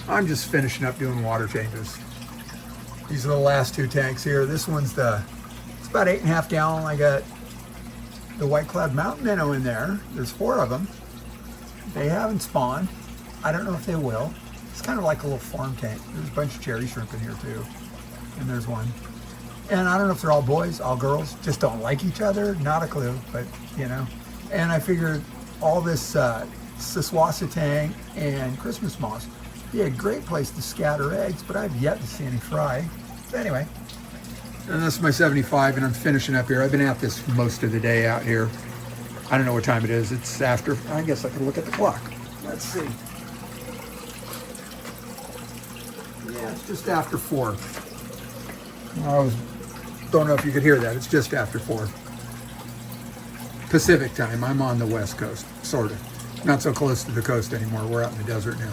I'm just finishing up doing water changes. These are the last two tanks here. This one's it's about 8.5 gallon. I got the white cloud mountain minnow in there. There's 4 of them. They haven't spawned. I don't know if they will. It's kind of like a little farm tank. There's a bunch of cherry shrimp in here too. And there's one. And I don't know if they're all boys, all girls, just don't like each other. Not a clue, but you know. And I figured all this Siswassa tang and Christmas moss be a great place to scatter eggs, but I've yet to see any fry. But anyway, and that's my 75, and I'm finishing up here. I've been at this most of the day out here. I don't know what time it is. It's after, I guess I can look at the clock. Let's see. Yeah, it's just after 4. Don't know if you could hear that. It's just after 4. Pacific time. I'm on the West Coast, sort of. Not so close to the coast anymore. We're out in the desert now.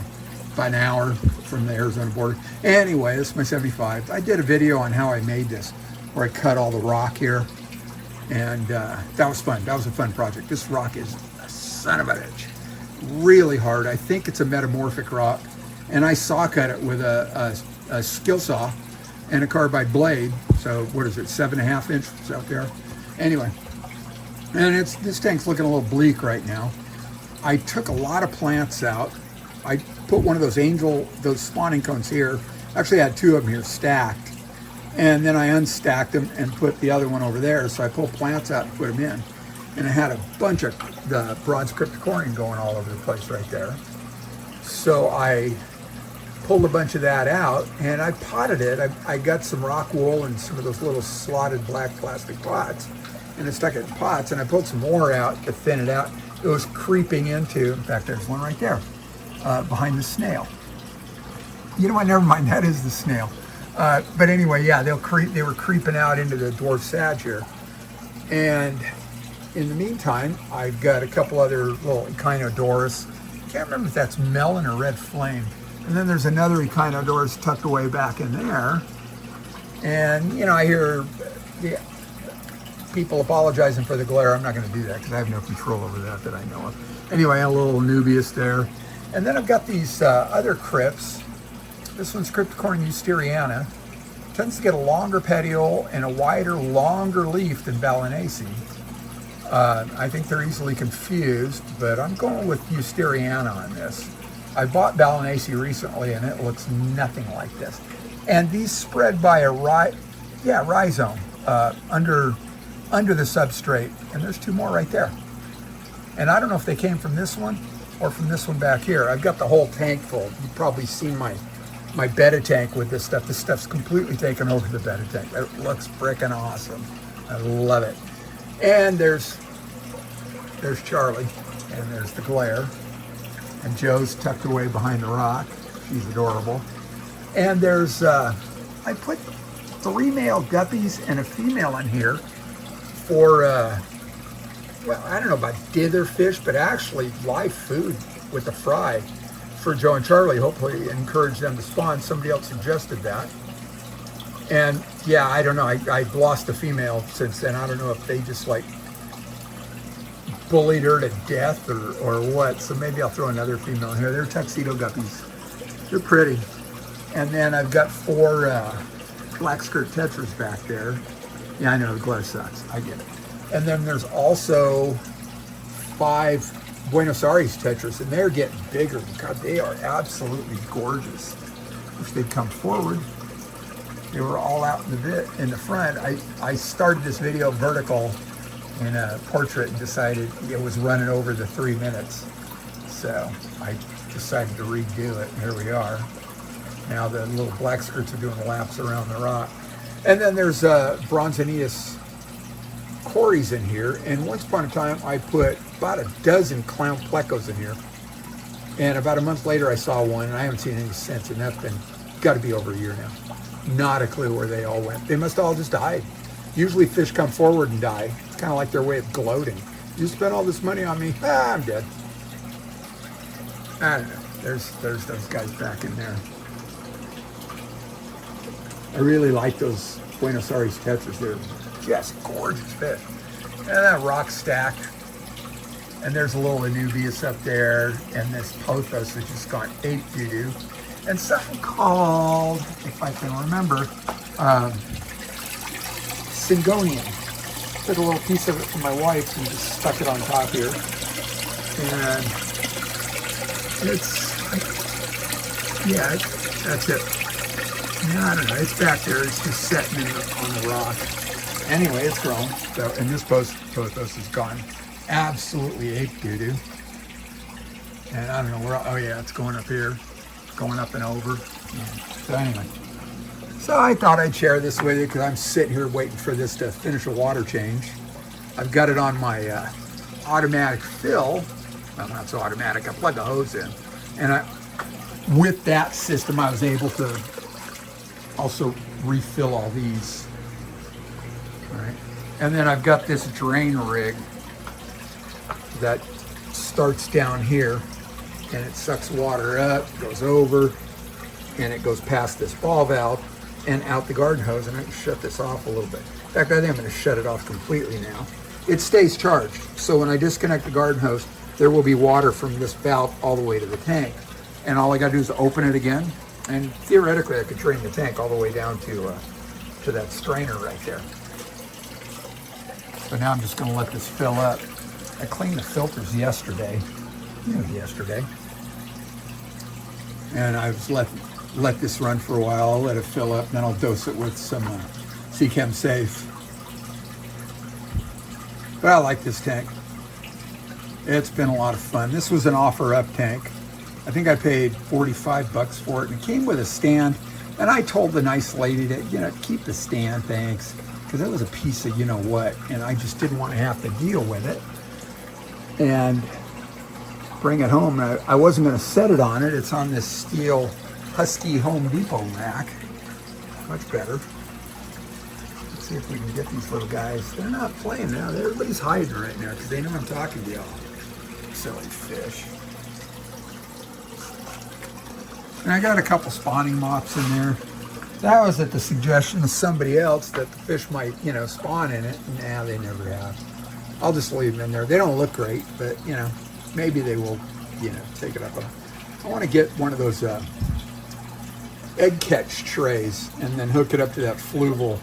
About an hour from the Arizona border. Anyway, this is my 75. I did a video on how I made this, where I cut all the rock here. And that was fun. That was a fun project. This rock is a son of a bitch. Really hard. I think it's a metamorphic rock. And I saw cut it with a skill saw and a carbide blade. So what is it, 7.5 inches out there? Anyway, and this tank's looking a little bleak right now. I took a lot of plants out. I put one of those spawning cones here. Actually, I had 2 of them here stacked. And then I unstacked them and put the other one over there. So I pulled plants out and put them in. And I had a bunch of the bronze cryptocoryne going all over the place right there. So I pulled a bunch of that out and I potted it. I got some rock wool and some of those little slotted black plastic pots, and I stuck it in pots, and I pulled some more out to thin it out. It was creeping into, in fact, there's one right there, behind the snail. You know what, never mind, that is the snail. But anyway, yeah, they were creeping out into the dwarf sage here. And in the meantime, I've got a couple other little Echinodoris. Can't remember if that's melon or red flame. And then there's another Echinodoris tucked away back in there. And, you know, I hear people apologizing for the glare. I'm not going to do that because I have no control over that I know of. Anyway, a little Nubius there. And then I've got these other crypts. This one's Cryptocoryne eusteriana. Tends to get a longer petiole and a wider, longer leaf than Balanacea. I think they're easily confused, but I'm going with eusteriana on this. I bought Balanacea recently, and it looks nothing like this. And these spread by a rhizome under the substrate, and there's 2 more right there. And I don't know if they came from this one or from this one back here. I've got the whole tank full. You've probably seen my betta tank with this stuff. This stuff's completely taken over the betta tank. It looks frickin' awesome. I love it. And there's Charlie, and there's the glare. And Joe's tucked away behind the rock. She's adorable. And there's, I put 3 male guppies and a female in here for, well, I don't know about dither fish, but actually live food with the fry for Joe and Charlie. Hopefully encourage them to spawn. Somebody else suggested that. And yeah, I don't know. I've lost a female since then. I don't know if they just like bullied her to death or what. So maybe I'll throw another female in here. They're tuxedo guppies. They're pretty. And then I've got 4 black skirt tetras back there. Yeah, I know the glare sucks. I get it. And then there's also 5 Buenos Aires tetras, and they're getting bigger. God, they are absolutely gorgeous. Wish they'd come forward. They were all out in the front. I started this video vertical in a portrait and decided it was running over the 3 minutes. So I decided to redo it, and here we are. Now the little black skirts are doing laps around the rock. And then there's Bronzinius cories in here, and once upon a time I put about a dozen clown plecos in here. And about a month later I saw one, and I haven't seen any since, and that's been, got to be over a year now. Not a clue where they all went. They must have all just died. Usually fish come forward and die. It's kind of like their way of gloating. You spent all this money on me, I'm dead. I don't know. There's those guys back in there. I really like those Buenos Aires tetras. They're just gorgeous fish. And that rock stack. And there's a little Anubias up there. And this pothos has just gone ape doo-doo. and something called, if I can remember, Syngonian. Took a little piece of it from my wife and just stuck it on top here. And it's, yeah, that's it. Yeah, I don't know, it's back there. It's just setting on the rock. Anyway, it's grown. So, and this pothos is gone. Absolutely ape doo-doo. And I don't know where, oh yeah, it's going up here. Going up and over. Yeah. So anyway. So I thought I'd share this with you because I'm sitting here waiting for this to finish a water change. I've got it on my automatic fill. Well, not so automatic. I plug a hose in. And with that system, I was able to also refill all these. All right. And then I've got this drain rig that starts down here and it sucks water up, goes over, and it goes past this ball valve and out the garden hose, and I can shut this off a little bit. In fact, I think I'm going to shut it off completely now. It stays charged, so when I disconnect the garden hose, there will be water from this valve all the way to the tank. And all I got to do is open it again, and theoretically I could drain the tank all the way down to that strainer right there. So now I'm just going to let this fill up. I cleaned the filters yesterday, and I was let this run for a while. I'll let it fill up, and then I'll dose it with some Seachem Safe. But I like this tank. It's been a lot of fun. This was an offer up tank. I think I paid 45 bucks for it, and it came with a stand. And I told the nice lady that, keep the stand, thanks, because it was a piece of what, and I just didn't want to have to deal with it and bring it home. I wasn't going to set it on it. It's on this steel Husky Home Depot rack. Much better. Let's see if we can get these little guys. They're not playing now. Everybody's hiding right now because they know I'm talking to y'all. Silly fish. And I got a couple spawning mops in there. That was at the suggestion of somebody else that the fish might, spawn in it. Nah, they never have. I'll just leave them in there. They don't look great, but, maybe they will, take it up. I want to get one of those egg catch trays and then hook it up to that fluval,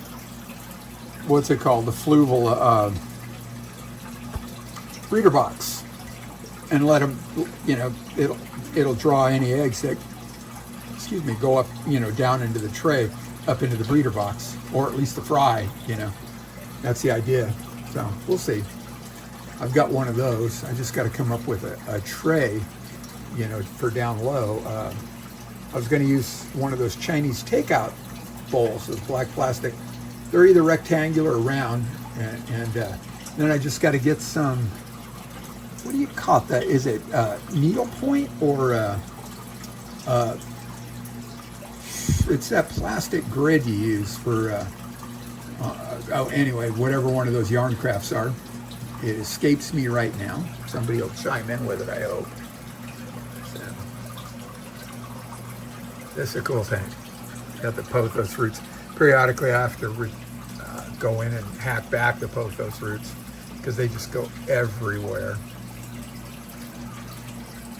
what's it called? The fluval breeder box, and let them, it'll draw any eggs that, go up, down into the tray, up into the breeder box, or at least the fry, That's the idea. So we'll see. I've got one of those. I just got to come up with a tray, for down low. I was going to use one of those Chinese takeout bowls, those black plastic. They're either rectangular or round, and then I just got to get some. What do you call that? Is it needle point or? It's that plastic grid you use for. Anyway, whatever one of those yarn crafts are. It escapes me right now. Somebody will chime in with it, I hope. So, this is a cool thing. Got the pothos roots. Periodically I have to go in and hack back the pothos roots because they just go everywhere.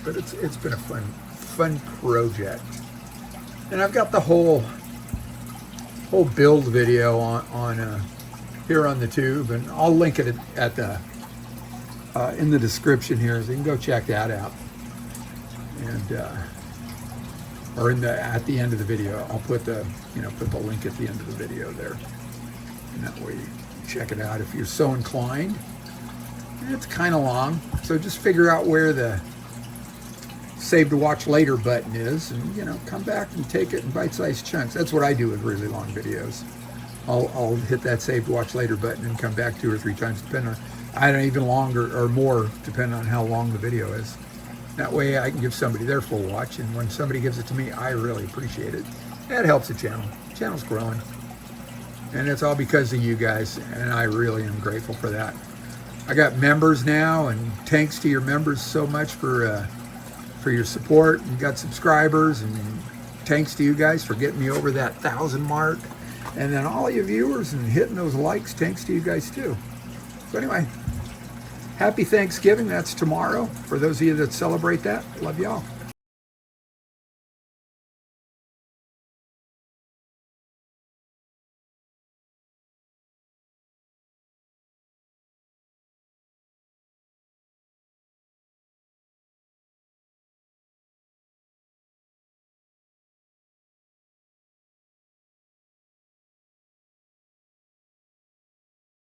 But it's been a fun project. And I've got the whole build video on here on the tube, and I'll link it at the in the description here, so you can go check that out. And or at the end of the video, I'll put the link at the end of the video there, and that way you can check it out if you're so inclined. It's kind of long, so just figure out where the save to watch later button is, and come back and take it in bite-sized chunks. That's what I do with really long videos. I'll hit that save to watch later button and come back 2 or 3 times, depending on, I don't even longer or more, depending on how long the video is. That way I can give somebody their full watch, and when somebody gives it to me, I really appreciate it. That helps the channel. The channel's growing, and it's all because of you guys, and I really am grateful for that. I got members now, and thanks to your members so much for your support. You got subscribers, and thanks to you guys for getting me over that 1,000 mark. And then all you viewers and hitting those likes, thanks to you guys too. So anyway, happy Thanksgiving. That's tomorrow. For those of you that celebrate that, love y'all.